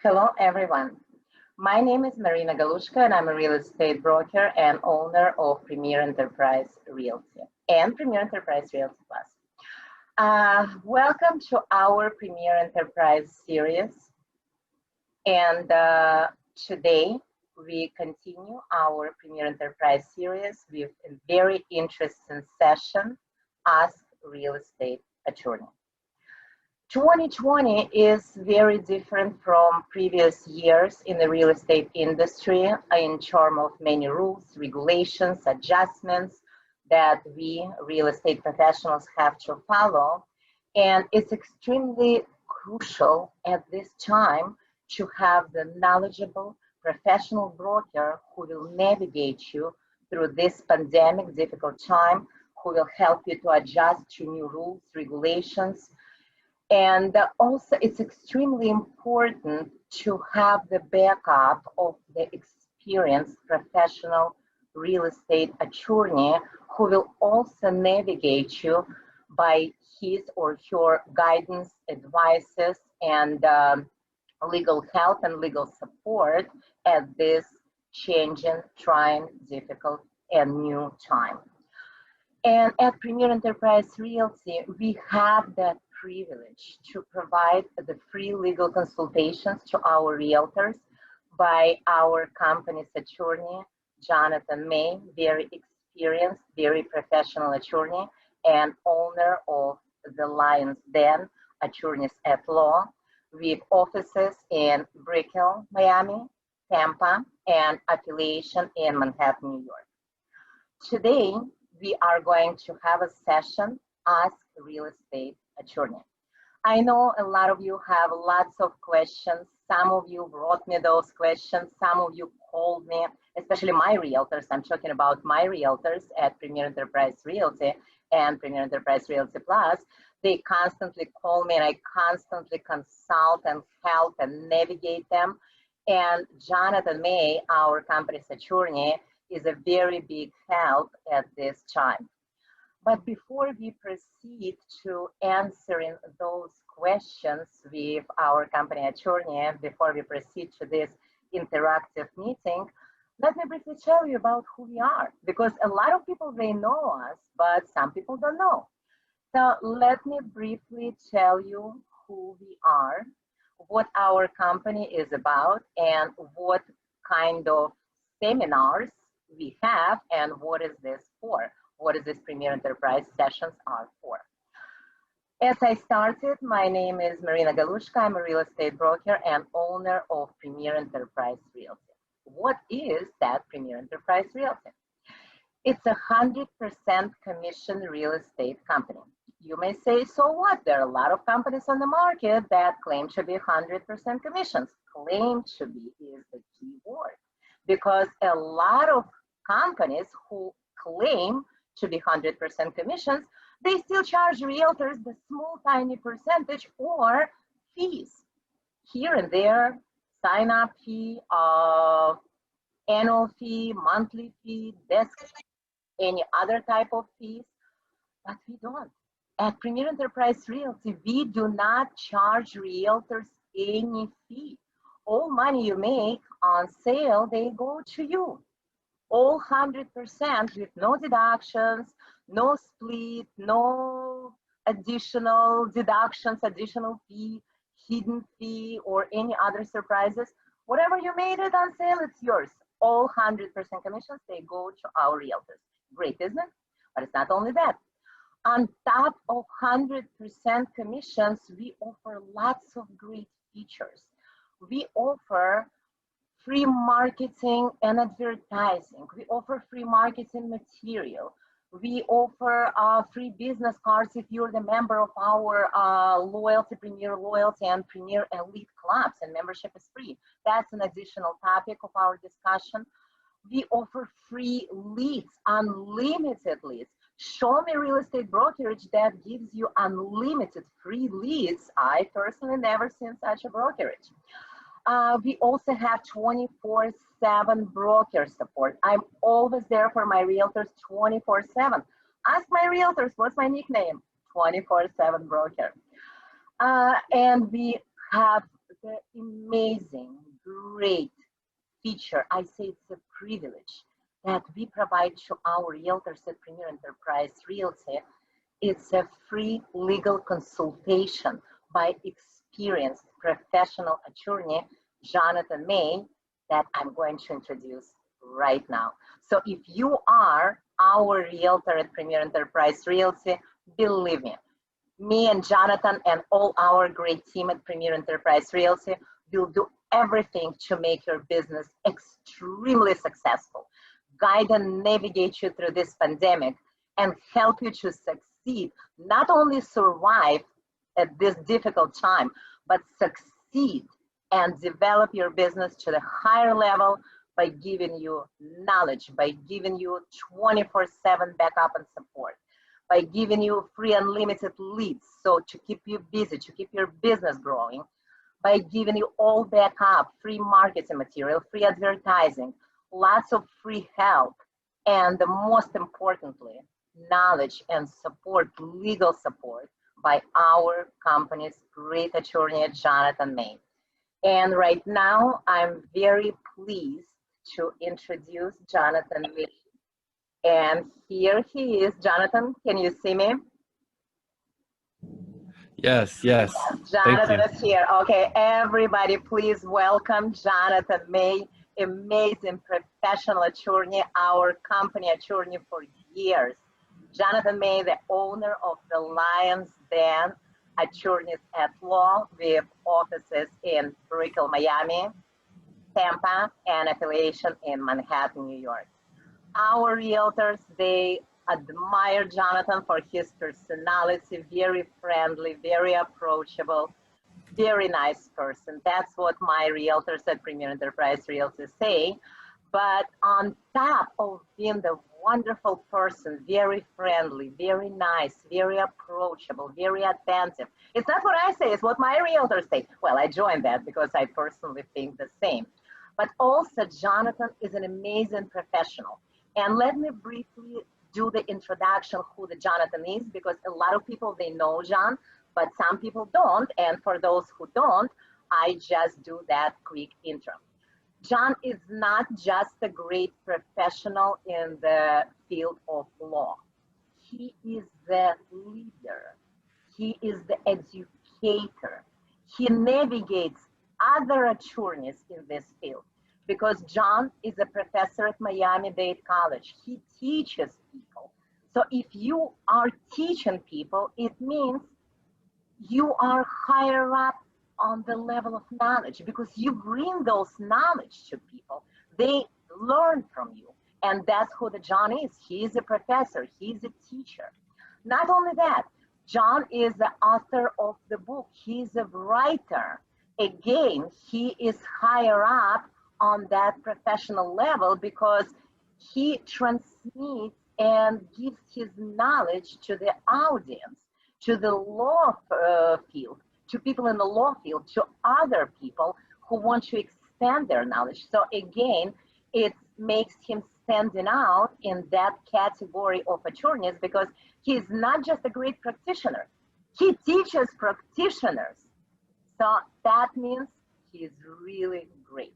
Hello, everyone. My name is Marina Galushka, and I'm a real estate broker and owner of Premier Enterprise Realty and Premier Enterprise Realty Plus. Welcome to our Premier Enterprise series. And today we continue our Premier Enterprise series with a very interesting session, Ask Real Estate Attorney. 2020 is very different from previous years in the real estate industry in terms of many rules, regulations, adjustments that we real estate professionals have to follow. And it's extremely crucial at this time to have the knowledgeable professional broker who will navigate you through this pandemic difficult time, who will help you to adjust to new rules, regulations. And also, it's extremely important to have the backup of the experienced professional real estate attorney who will also navigate you by his or her guidance, advices, and legal help and legal support at this changing, trying, difficult, and new time. And at Premier Enterprise Realty, we have that privilege to provide the free legal consultations to our realtors by our company's attorney, Jonathan May, very experienced, very professional attorney and owner of the Lion's Den Attorneys at Law, with offices in Brickell, Miami, Tampa, and affiliation in Manhattan, New York. Today, we are going to have a session, Ask Real Estate Attorney. I know a lot of you have lots of questions. Some of you wrote me those questions. Some of you called me, especially my realtors. I'm talking about my realtors at Premier Enterprise Realty and Premier Enterprise Realty Plus. They constantly call me and I constantly consult and help and navigate them. And Jonathan May, our company's attorney, is a very big help at this time. But before we proceed to answering those questions with our company attorney, before we proceed to this interactive meeting, let me briefly tell you about who we are, because a lot of people, they know us, but some people don't know. So let me briefly tell you who we are, what our company is about, and what kind of seminars we have, and what is this for? What is this Premier Enterprise sessions are for? As I started, my name is Marina Galushka. I'm a real estate broker and owner of Premier Enterprise Realty. What is that Premier Enterprise Realty? It's a 100% commission real estate company. You may say, so what? There are a lot of companies on the market that claim to be 100% commissions. Claim to be is the key word, because a lot of companies who claim to be 100% commissions, they still charge realtors the small, tiny percentage or fees. Here and there, sign-up fee, annual fee, monthly fee, desk fee, any other type of fees, but we don't. At Premier Enterprise Realty, we do not charge realtors any fee. All money you make on sale, they go to you. All 100% with no deductions, no split, no additional deductions, additional fee, hidden fee, or any other surprises. Whatever you made it on sale, it's yours. All 100% commissions, they go to our realtors. Great, isn't it? But it's not only that. On top of 100% commissions, we offer lots of great features. We offer free marketing and advertising. We offer free marketing material. We offer free business cards if you're the member of our Loyalty, Premier Loyalty, and Premier Elite clubs, and membership is free. That's an additional topic of our discussion. We offer free leads, unlimited leads. Show me real estate brokerage that gives you unlimited free leads. I personally never seen such a brokerage. We also have 24/7 broker support. I'm always there for my realtors 24/7. Ask my realtors, what's my nickname? 24/7 broker. And we have the amazing, great feature, I say it's a privilege, that we provide to our realtors at Premier Enterprise Realty. It's a free legal consultation by experienced professional attorney, Jonathan May, that I'm going to introduce right now. So if you are our realtor at Premier Enterprise Realty, believe me and Jonathan and all our great team at Premier Enterprise Realty will do everything to make your business extremely successful, guide and navigate you through this pandemic, and help you to succeed, not only survive at this difficult time, but succeed and develop your business to the higher level by giving you knowledge, by giving you 24/7 backup and support, by giving you free unlimited leads, so to keep you busy, to keep your business growing, by giving you all backup, free marketing material, free advertising, lots of free help, and the most importantly, knowledge and support, legal support by our company's great attorney, Jonathan May. And right now, I'm very pleased to introduce Jonathan May. And here he is. Jonathan, can you see me? Yes, yes. Jonathan is here. Okay, everybody, please welcome Jonathan May, amazing professional attorney, our company attorney for years. Jonathan May, the owner of the Lions Den Attorneys at Law, with offices in Brickell, Miami, Tampa, and affiliation in Manhattan, New York. Our realtors, they admire Jonathan for his personality, very friendly, very approachable, very nice person. That's what my realtors at Premier Enterprise Realty say. But on top of being the wonderful person, very friendly, very nice, very approachable, very attentive. It's not what I say, it's what my realtors say. Well, I joined that because I personally think the same. But also, Jonathan is an amazing professional. And let me briefly do the introduction who the Jonathan is, because a lot of people, they know John, but some people don't. And for those who don't, I just do that quick intro. John is not just a great professional in the field of law. He is the leader. He is the educator. He navigates other attorneys in this field, because John is a professor at Miami-Dade College. He teaches people. So if you are teaching people, it means you are higher up on the level of knowledge, because you bring those knowledge to people. They learn from you. And that's who the John is. He is a professor. He's a teacher. Not only that, John is the author of the book. He's a writer. Again, he is higher up on that professional level, because he transmits and gives his knowledge to the audience, to the law field, to people in the law field, to other people who want to expand their knowledge. So again, it makes him standing out in that category of attorneys, because he's not just a great practitioner, he teaches practitioners. So that means he's really great.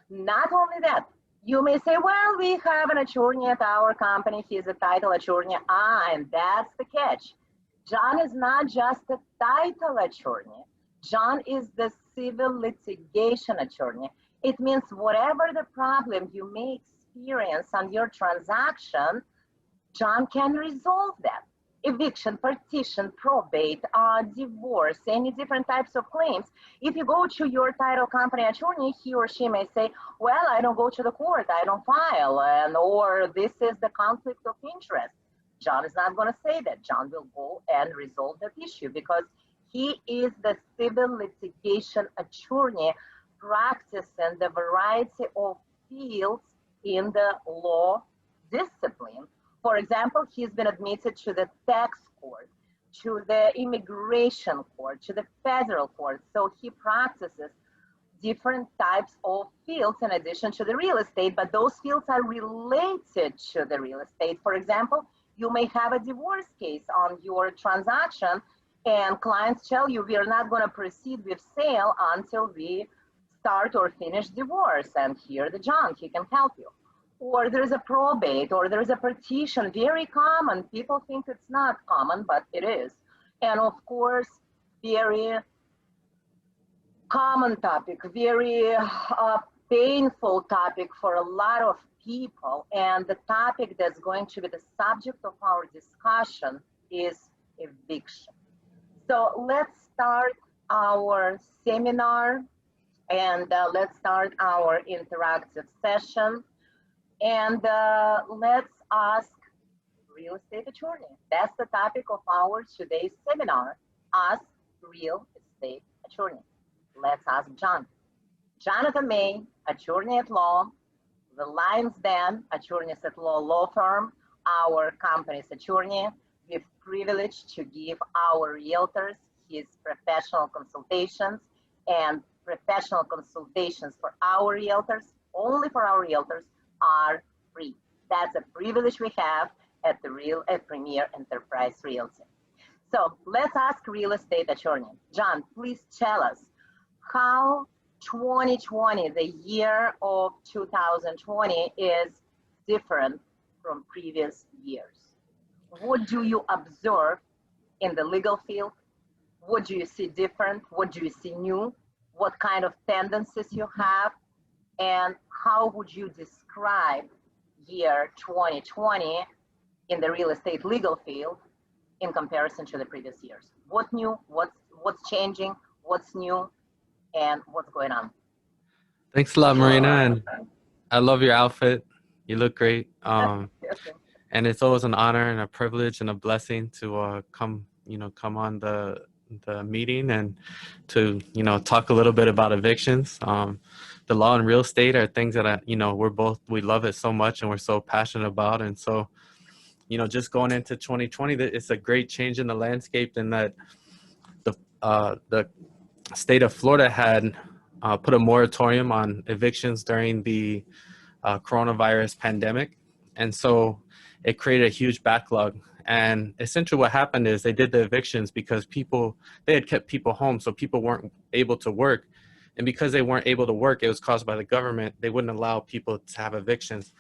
Not only that, you may say, well, we have an attorney at our company, he's a title attorney. And that's the catch. John is not just a title attorney. John is the civil litigation attorney. It means whatever the problem you may experience on your transaction, John can resolve that. Eviction, partition, probate, divorce, any different types of claims. If you go to your title company attorney, he or she may say, well, I don't go to the court, I don't file, or this is the conflict of interest. John is not going to say that. John will go and resolve that issue, because he is the civil litigation attorney practicing the variety of fields in the law discipline. For example, he's been admitted to the tax court, to the immigration court, to the federal court. So he practices different types of fields in addition to the real estate, but those fields are related to the real estate. For example, you may have a divorce case on your transaction. And clients tell you, we are not going to proceed with sale until we start or finish divorce, and here the John, he can help you. Or there's a probate, or there's a partition, very common. People think it's not common, but it is. And of course, very common topic, very painful topic for a lot of people. And the topic that's going to be the subject of our discussion is eviction. So let's start our seminar, and let's start our interactive session. And let's ask real estate attorney. That's the topic of our today's seminar, ask real estate attorney. Let's ask John. Jonathan May, attorney at law, the Lions Den, attorneys at law law firm, our company's attorney. We're privileged to give our realtors his professional consultations, and professional consultations for our realtors, only for our realtors, are free. That's a privilege we have at Premier Enterprise Realty. So let's ask real estate attorney. John, please tell us how 2020, the year of 2020, is different from previous years. What do you observe in the legal field? What do you see different? What do you see new? What kind of tendencies you have? And how would you describe year 2020 in the real estate legal field in comparison to the previous years? What new, what's changing, what's new, and what's going on? Thanks a lot, Marina, and I love your outfit. You look great. And it's always an honor and a privilege and a blessing to come on the meeting and to talk a little bit about evictions. The law and real estate are things that we love it so much and we're so passionate about. And so just going into 2020, it's a great change in the landscape, in that the state of Florida had put a moratorium on evictions during the coronavirus pandemic, and so it created a huge backlog. And essentially what happened is they did the evictions because they had kept people home, so people weren't able to work. And because they weren't able to work, it was caused by the government. They wouldn't allow people to have evictions.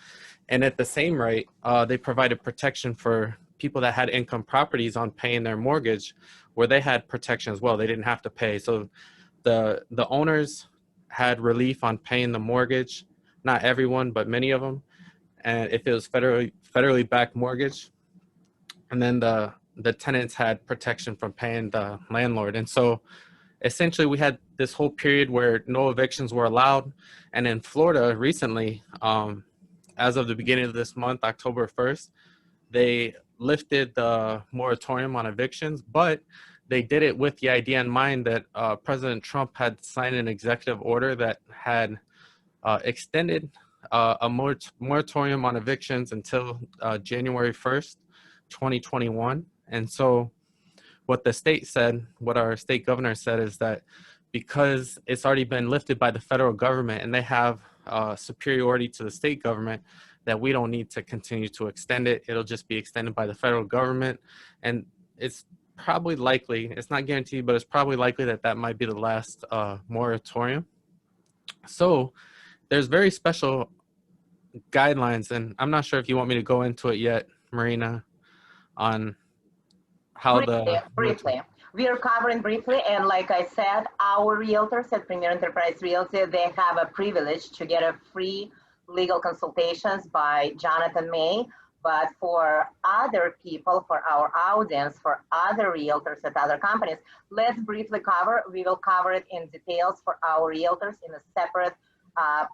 And at the same rate, they provided protection for people that had income properties on paying their mortgage, where they had protection as well. They didn't have to pay. So the owners had relief on paying the mortgage, not everyone, but many of them. And if it was federally backed mortgage, and then the tenants had protection from paying the landlord. And so essentially we had this whole period where no evictions were allowed. And in Florida recently, as of the beginning of this month, October 1st, they lifted the moratorium on evictions, but they did it with the idea in mind that President Trump had signed an executive order that had extended a moratorium on evictions until January 1st, 2021. And so what our state governor said, is that because it's already been lifted by the federal government and they have superiority to the state government, that we don't need to continue to extend it. It'll just be extended by the federal government. And it's probably likely, it's not guaranteed, but it's probably likely that might be the last moratorium. So there's very special guidelines, and I'm not sure if you want me to go into it yet, Marina, on how briefly. We are covering briefly, and like I said, our realtors at Premier Enterprise Realty, they have a privilege to get a free legal consultations by Jonathan May. But for other people, for our audience, for other realtors at other companies, let's briefly cover. We will cover it in details for our realtors in a separate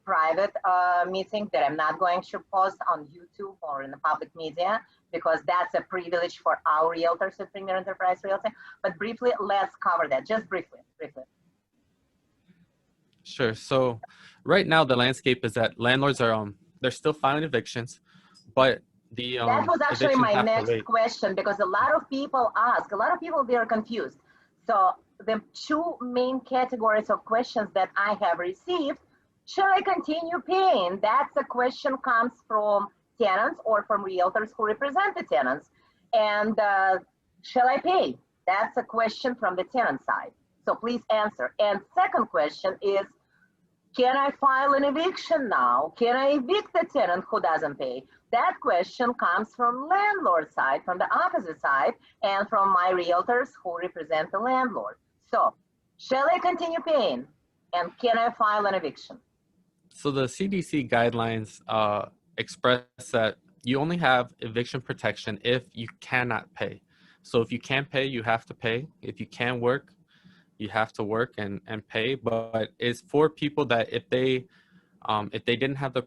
private meeting that I'm not going to post on YouTube or in the public media, because that's a privilege for our realtors at Premier Enterprise Realty. But briefly, let's cover that, just briefly. Sure. So right now the landscape is that landlords are they're still filing evictions, but that was actually my next question, because a lot of people they are confused. So the two main categories of questions that I have received: shall I continue paying? That's a question comes from tenants or from realtors who represent the tenants. And shall I pay? That's a question from the tenant side. So please answer. And second question is, can I file an eviction now? Can I evict the tenant who doesn't pay? That question comes from landlord side, from the opposite side, and from my realtors who represent the landlord. So, shall I continue paying? And can I file an eviction? So the CDC guidelines express that you only have eviction protection if you cannot pay. So if you can't pay, you have to pay. If you can work, you have to work and pay. But it's for people that if they didn't have the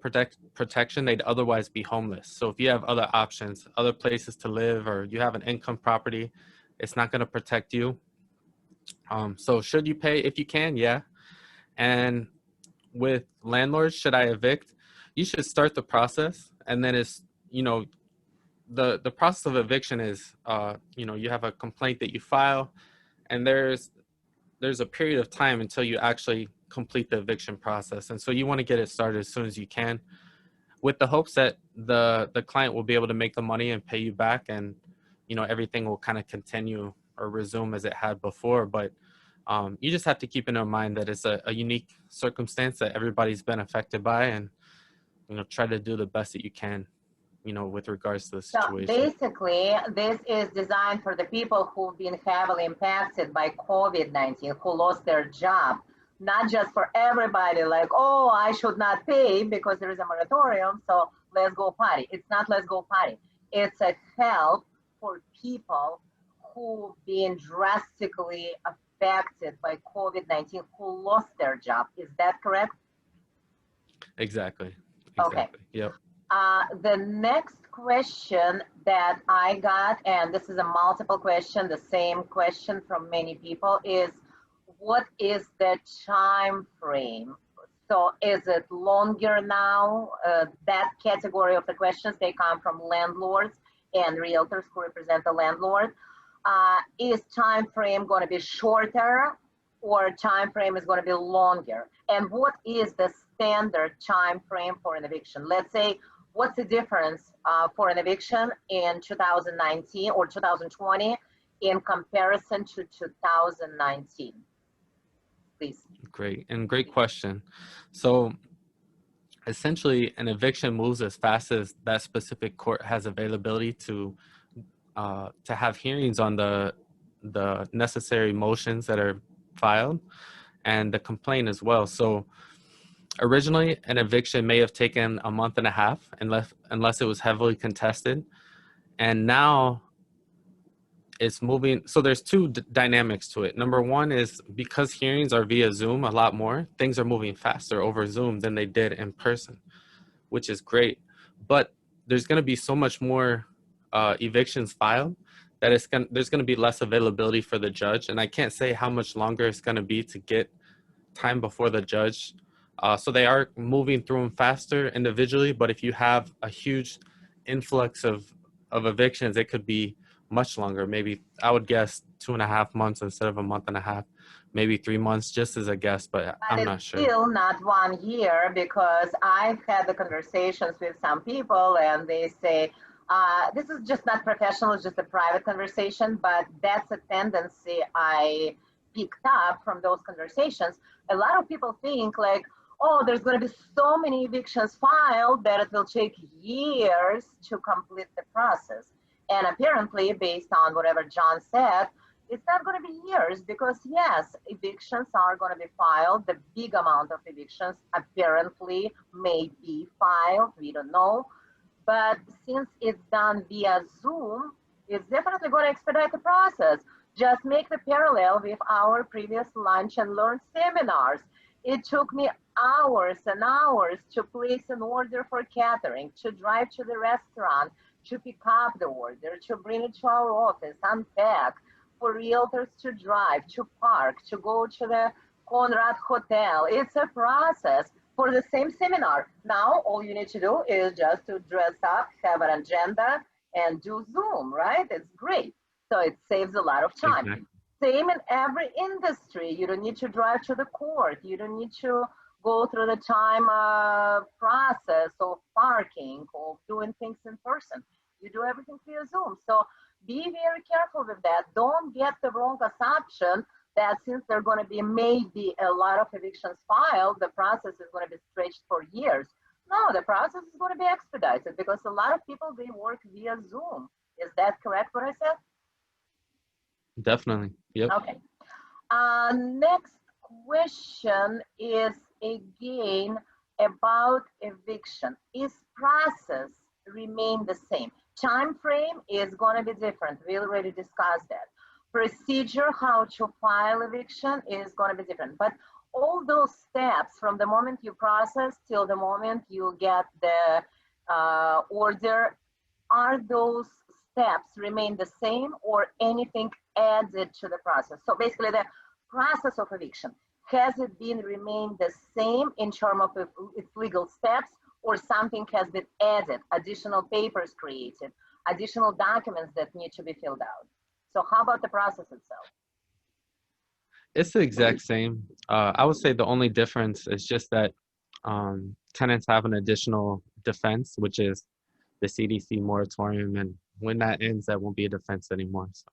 protection, they'd otherwise be homeless. So if you have other options, other places to live, or you have an income property, it's not going to protect you. So should you pay? If you can, yeah. And with landlords, should I evict? You should start the process, and then it's, the process of eviction is, you have a complaint that you file, and there's a period of time until you actually complete the eviction process. And so you want to get it started as soon as you can, with the hopes that the client will be able to make the money and pay you back, and everything will kind of continue or resume as it had before. But you just have to keep in mind that it's a unique circumstance that everybody's been affected by, and try to do the best that you can, with regards to the situation. So basically, this is designed for the people who've been heavily impacted by COVID-19, who lost their job, not just for everybody like, oh, I should not pay because there is a moratorium, so let's go party. It's not let's go party. It's a help for people who've been drastically affected by COVID-19, who lost their job. Is that correct? Exactly. Okay. Yep. The next question that I got, and this is a multiple question, the same question from many people, is what is the time frame? So is it longer now? That category of the questions, they come from landlords and realtors who represent the landlord. Is time frame going to be shorter, or time frame is going to be longer? And what is the standard time frame for an eviction? Let's say, what's the difference for an eviction in 2019 or 2020 in comparison to 2019? Please. Great question. So essentially, an eviction moves as fast as that specific court has availability to have hearings on the necessary motions that are filed, and the complaint as well. So originally, an eviction may have taken a month and a half unless it was heavily contested. And now it's moving. So there's two dynamics to it. Number one is, because hearings are via Zoom a lot more, things are moving faster over Zoom than they did in person, which is great. But there's going to be so much more evictions filed that there's going to be less availability for the judge. And I can't say how much longer it's going to be to get time before the judge. So they are moving through them faster individually, but if you have a huge influx of evictions, it could be much longer. Maybe I would guess 2.5 months instead of a month and a half, maybe 3 months, just as a guess, but I'm not sure. Still not 1 year, because I've had the conversations with some people and they say, this is just not professional, it's just a private conversation, but that's a tendency I picked up from those conversations. A lot of people think like, oh, there's going to be so many evictions filed that it will take years to complete the process. And apparently, based on whatever John said, it's not going to be years, because yes, evictions are going to be filed. The big amount of evictions apparently may be filed. We don't know. But since it's done via Zoom, it's definitely going to expedite the process. Just make the parallel with our previous lunch and learn seminars. It took me hours and hours to place an order for catering, to drive to the restaurant, to pick up the order, to bring it to our office, unpack, for realtors to drive, to park, to go to the Conrad Hotel. It's a process for the same seminar. Now, all you need to do is just to dress up, have an agenda, and do Zoom, right? It's great. So it saves a lot of time. Exactly. Same in every industry. You don't need to drive to the court. You don't need to go through the time process of parking, of doing things in person. You do everything via Zoom. So be very careful with that. Don't get the wrong assumption that since there are going to be maybe a lot of evictions filed, the process is going to be stretched for years. No, the process is going to be expedited because a lot of people, they work via Zoom. Is that correct what I said? Definitely. Yep. Okay. Next question is again about eviction. Is process remain the same? Time frame is going to be different. We already discussed that. Procedure, how to file eviction is going to be different. But all those steps from the moment you process till the moment you get the order, are those steps remain the same or anything added to the process? So basically the process of eviction, has it been remained the same in terms of its legal steps, or something has been added, additional papers created, additional documents that need to be filled out? So how about the process itself? It's the exact same. I would say the only difference is just that tenants have an additional defense, which is the CDC moratorium, and when that ends, that won't be a defense anymore. So.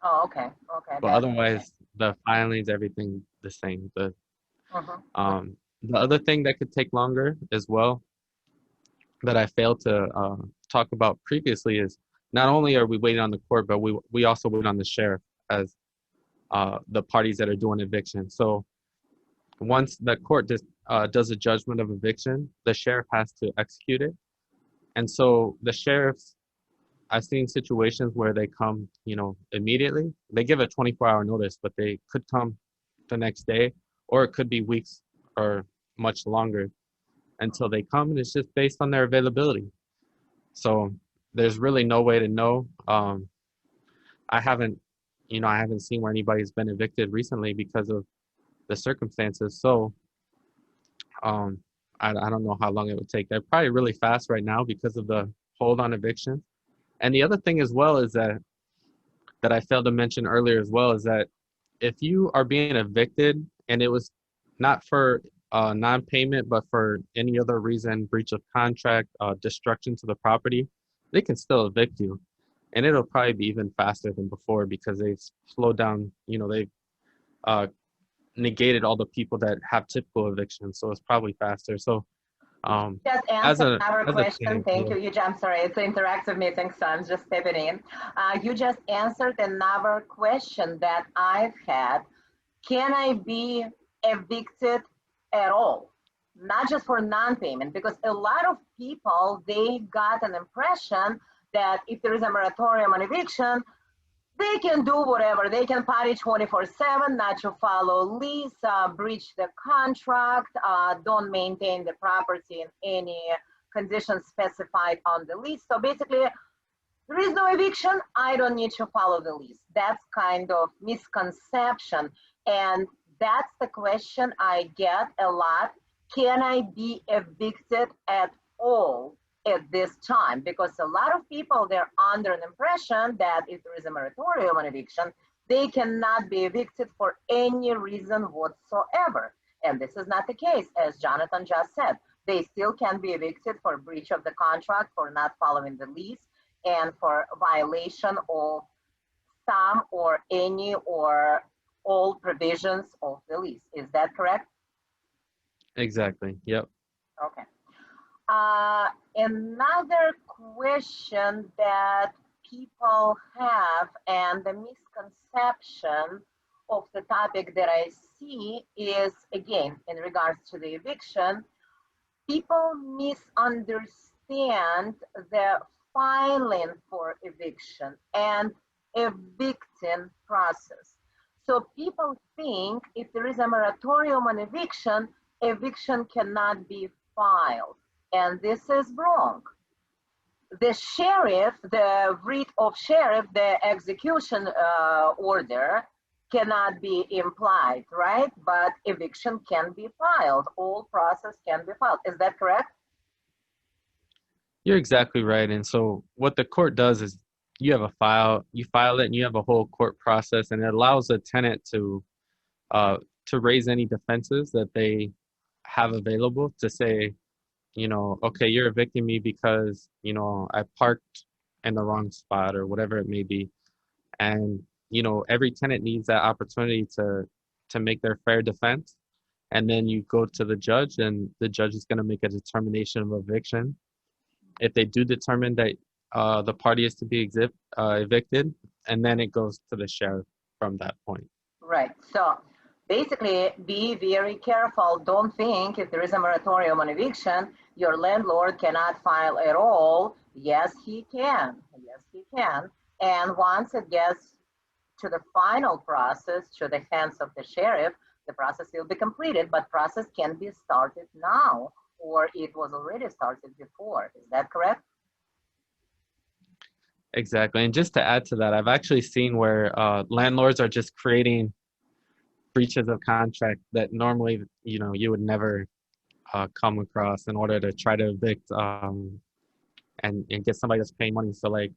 Oh, okay, okay. But otherwise, the filings, everything the same. The other thing that could take longer as well, that I failed to talk about previously, is not only are we waiting on the court, but we also wait on the sheriff as the parties that are doing eviction. So once the court does a judgment of eviction, the sheriff has to execute it. And so the sheriffs, I've seen situations where they come, immediately. They give a 24-hour notice, but they could come the next day, or it could be weeks or much longer until they come, and it's just based on their availability. So there's really no way to know. I haven't seen where anybody's been evicted recently because of the circumstances. So I don't know how long it would take. They're probably really fast right now because of the hold on eviction. And the other thing as well is that I failed to mention earlier as well is that if you are being evicted and it was not for non-payment, but for any other reason, breach of contract, destruction to the property, they can still evict you. And it'll probably be even faster than before because they've slowed down, they've negated all the people that have typical evictions. So it's probably faster. So just answer our question. Thank yeah. you. I'm sorry, it's an interactive meeting, so I'm just stepping in. You just answered another question that I've had. Can I be evicted at all? Not just for non-payment, because a lot of people, they got an impression that if there is a moratorium on eviction, they can do whatever. They can party 24/7, not to follow lease, breach the contract, don't maintain the property in any conditions specified on the lease. So basically, there is no eviction, I don't need to follow the lease. That's kind of misconception. And that's the question I get a lot. Can I be evicted at all at this time? Because a lot of people, they're under an impression that if there is a moratorium on eviction, they cannot be evicted for any reason whatsoever. And this is not the case, as Jonathan just said. They still can be evicted for breach of the contract, for not following the lease, and for violation of some or any or all provisions of the lease. Is that correct? Exactly. Yep. Okay. Another question that people have, and the misconception of the topic that I see is, again, in regards to the eviction, people misunderstand the filing for eviction and evicting process. So people think if there is a moratorium on eviction, eviction cannot be filed. And this is wrong. The sheriff, the writ of sheriff, the execution order cannot be implied, right? But eviction can be filed. All process can be filed. Is that correct? You're exactly right. And so what the court does is you have a file, you file it, and you have a whole court process, and it allows a tenant to raise any defenses that they have available to say, okay, you're evicting me because, I parked in the wrong spot or whatever it may be. And, you know, every tenant needs that opportunity to make their fair defense. And then you go to the judge, and the judge is going to make a determination of eviction. If they do determine that the party is to be evicted, and then it goes to the sheriff from that point. Right. So basically, be very careful. Don't think if there is a moratorium on eviction, your landlord cannot file at all. Yes, he can. Yes, he can. And once it gets to the final process, to the hands of the sheriff, the process will be completed, but process can be started now, or it was already started before. Is that correct? Exactly. And just to add to that, I've actually seen where landlords are just creating breaches of contract that normally, you know, you would never come across in order to try to evict and get somebody that's paying money. So like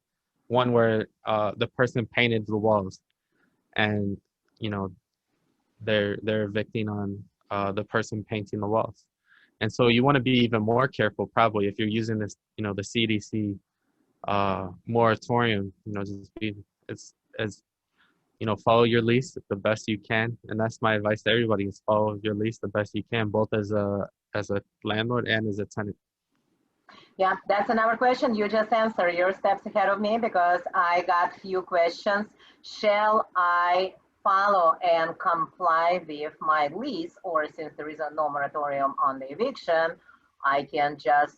one where the person painted the walls, and you know they're evicting on the person painting the walls. And so you want to be even more careful probably if you're using this, you know, the CDC moratorium. You know, just be as you know, follow your lease the best you can. And that's my advice to everybody: is follow your lease the best you can, both as a landlord and as a tenant. Yeah, that's another question. You just answered. You're steps ahead of me because I got few questions. Shall I follow and comply with my lease, or since there is a no moratorium on the eviction, I can just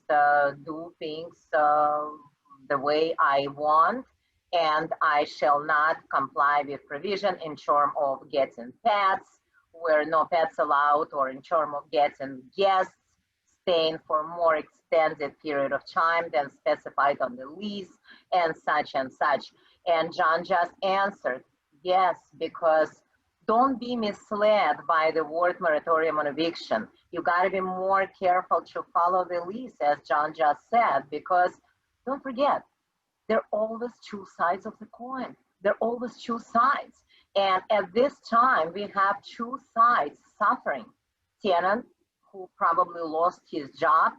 do things the way I want, and I shall not comply with provision in term of getting pets, where no pets allowed, or in term of getting guests staying for more extended period of time than specified on the lease, and such and such. And John just answered, yes, because don't be misled by the word moratorium on eviction. You got to be more careful to follow the lease, as John just said, because don't forget, there are always two sides of the coin. There are always two sides. And at this time, we have two sides suffering. Tenant, who probably lost his job,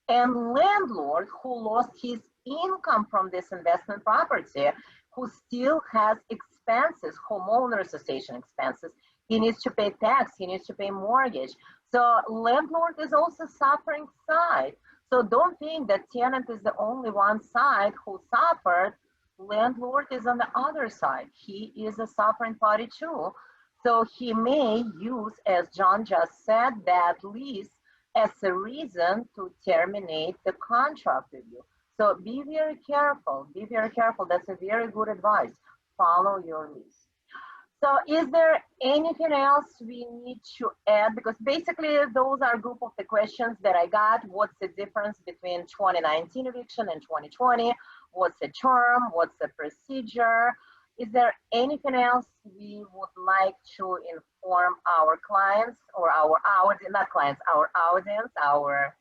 and landlord who lost his income from this investment property, who still has expenses, homeowner association expenses. He needs to pay tax, he needs to pay mortgage. So landlord is also suffering side. So don't think that tenant is the only one side who suffered. Landlord is on the other side. He is a suffering party too. So he may use, as John just said, that lease as a reason to terminate the contract with you. So be very careful. Be very careful. That's a very good advice. Follow your lease. So is there anything else we need to add? Because basically those are a group of the questions that I got. What's the difference between 2019 eviction and 2020? What's the term? What's the procedure? Is there anything else we would like to inform our clients or our audience, not clients, our audience, our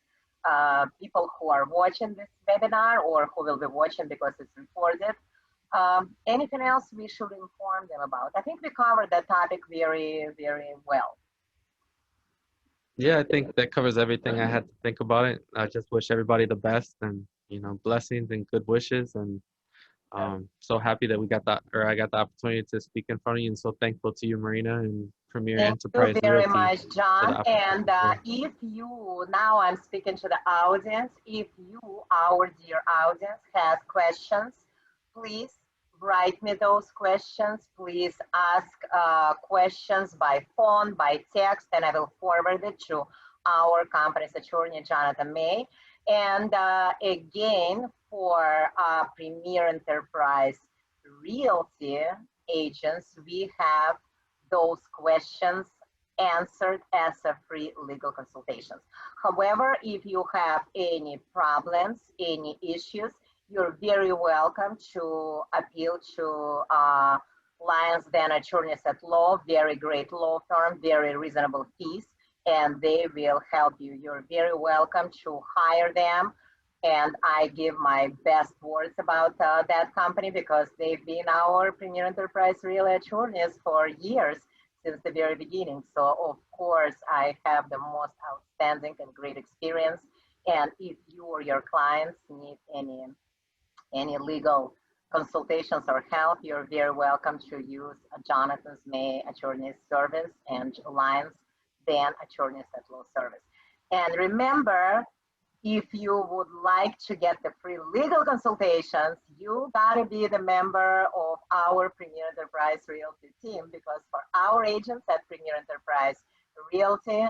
people who are watching this webinar or who will be watching because it's recorded? Anything else we should inform them about? I think we covered that topic very, very well. Yeah, I think that covers everything I had to think about it. I just wish everybody the best, and you know, blessings and good wishes, and so happy that we got that, or I got the opportunity to speak in front of you, and so thankful to you, Marina, and Premier Enterprise Thank you very Realty much, John. And yeah. if you, now I'm speaking to the audience, if you, our dear audience, has questions, please write me those questions. Please ask questions by phone, by text, and I will forward it to our company's attorney, Jonathan May. And again, for Premier Enterprise Realty agents, we have those questions answered as a free legal consultations. However, if you have any problems, any issues, you're very welcome to appeal to Lyons Then Attorneys at Law, very great law firm, very reasonable fees, and they will help you. You're very welcome to hire them. And I give my best words about that company because they've been our Premier Enterprise Realty attorneys for years, since the very beginning. So of course, I have the most outstanding and great experience. And if you or your clients need any any legal consultations or help, you're very welcome to use Jonathan's May Attorney's Service and Alliance Dan Attorneys at Law Service. And remember, if you would like to get the free legal consultations, you gotta be the member of our Premier Enterprise Realty team, because for our agents at Premier Enterprise Realty,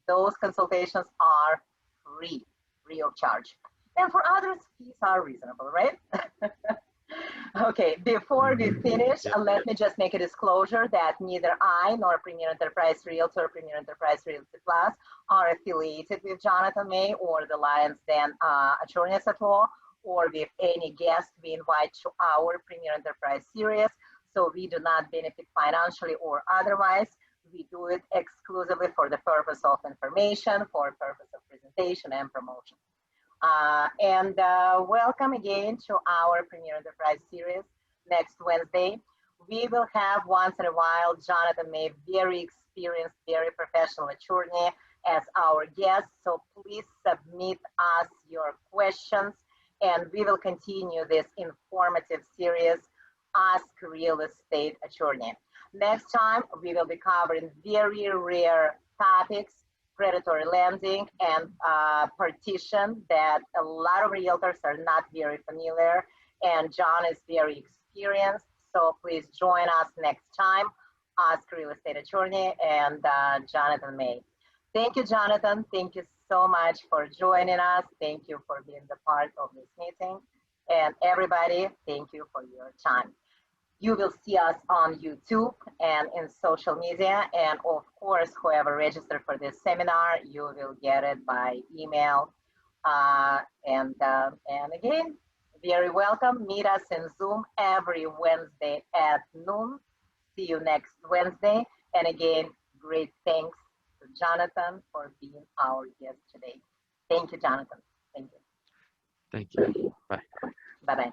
those consultations are free of charge. And for others, fees are reasonable, right? Okay, before we finish, let me just make a disclosure that neither I nor Premier Enterprise Realty or Premier Enterprise Realty Plus are affiliated with Jonathan May or the Lions Den Attorneys at Law, or with any guest we invite to our Premier Enterprise series. So we do not benefit financially or otherwise. We do it exclusively for the purpose of information, for purpose of presentation and promotion. Welcome again to our Premier Enterprise series next Wednesday. We will have once in a while Jonathan May, very experienced, very professional attorney, as our guest. So please submit us your questions, and we will continue this informative series, Ask Real Estate Attorney. Next time, we will be covering very rare topics, predatory lending and partition, that a lot of realtors are not very familiar, and John is very experienced. So please join us next time, Ask Real Estate Attorney and Jonathan May. Thank you, Jonathan. Thank you so much for joining us. Thank you for being the part of this meeting. And everybody, thank you for your time. You will see us on YouTube and in social media. And of course, whoever registered for this seminar, you will get it by email. And again, very welcome. Meet us in Zoom every Wednesday at noon. See you next Wednesday. And again, great thanks to Jonathan for being our guest today. Thank you, Jonathan. Thank you. Thank you. Bye. Bye-bye.